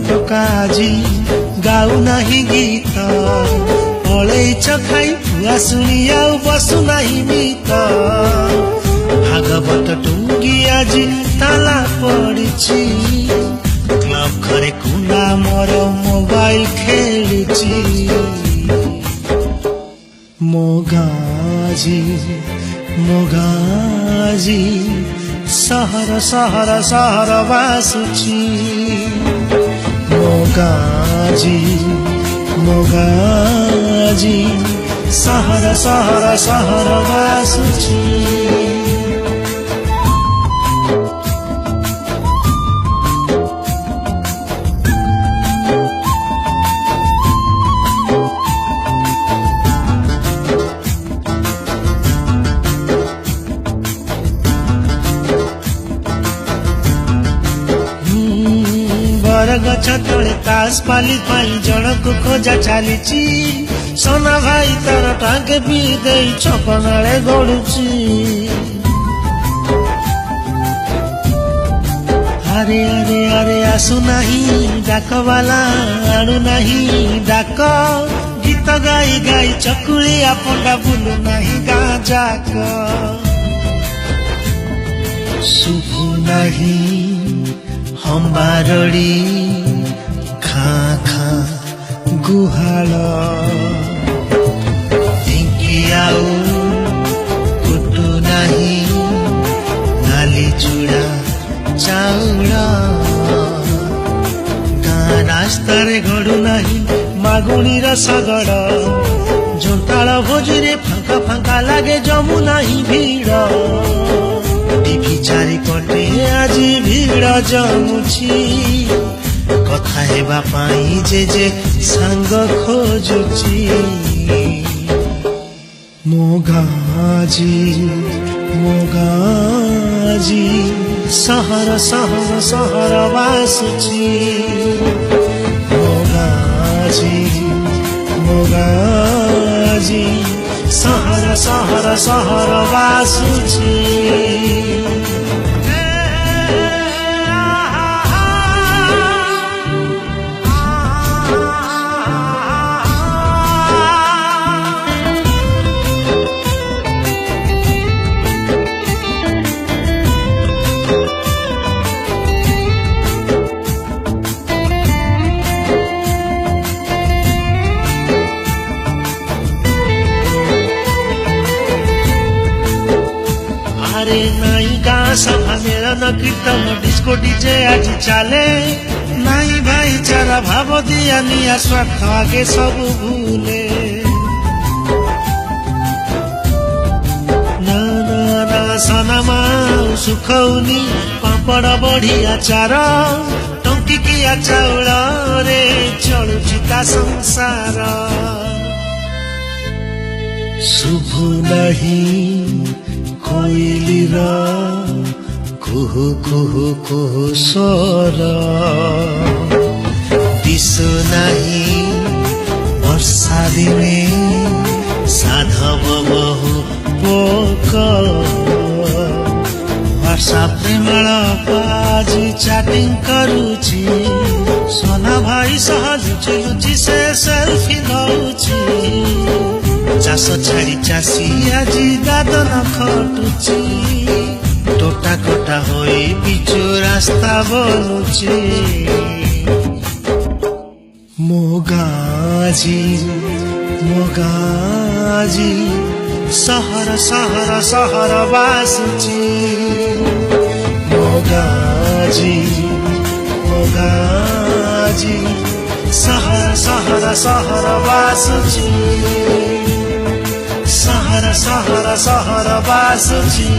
टोकाजी गाऊ नहीं गीत पलैछ खाई पुआ शुणी आउ बसु नहीं मित भागवत टुंगी आज ताला पड़ी क्लब घरे कुना मोर मोबाइल खेलुची मोगाजी मोगाजी सहर सहर सहर बासुची मोगाजी मोगाजी सहर सहर सहर बासुची गछ तले तास पाली पाली जनक खोजा चली सोना भाई तार टांगे भी दे छपनाले गड़ुची अरे अरे अरे आसु नहीं डाक वाला आणु नहीं डाक गीत गाई गाई चकुली आपंडा बुलु नहीं गाँ जाक शुभु नहीं हम बारड़ी खा खा गुहाल ढिंकी आउ कुटु नहीं नाली चूड़ा चाउल गाँ रास्ता रे गड़ु नहीं मागुणी रसगड़ जोताल भोजी रे फांका फांका लागे जमु नहीं भीड़ टीवी चारि पटे आज भीड़ जमुची कथा हेबा पाई जे सांग खोजुची मोगाजी मोगाजी सहर सहर सहर बासुची मोगाजी मोगाजी सहर सहर सहर बासुची अरे नाई गाँ सभा मेरा न कीर्तन डिस्को डीजे आज चले नाई भाईचारा भाव दिया निया स्वार्थ आगे सब भूले ना ना ना सनमा सुखौनी पापड़ बढ़िया चार टंकिकिया चाउल रे चलुची ता संसार शुभ नहीं कोइलीर कुहु कुहु कुहु स्वर दिशु नहीं वर्षा दिने साधव बहु पोक वर्षा प्रेमल पाजी चैटिंग करुची सोना भाई सह लुचि लुचि से सेल्फी नउची चाष छाड़ी चाषी आजी दादन खटुची टोटा कोटा होई पिचु रास्ता बोलुची मोगाजी मोगाजी सहर सहर सहर बासुची मोगाजी मोगाजी सहर सहर सहर बासुची सहर सहर सहर बासुची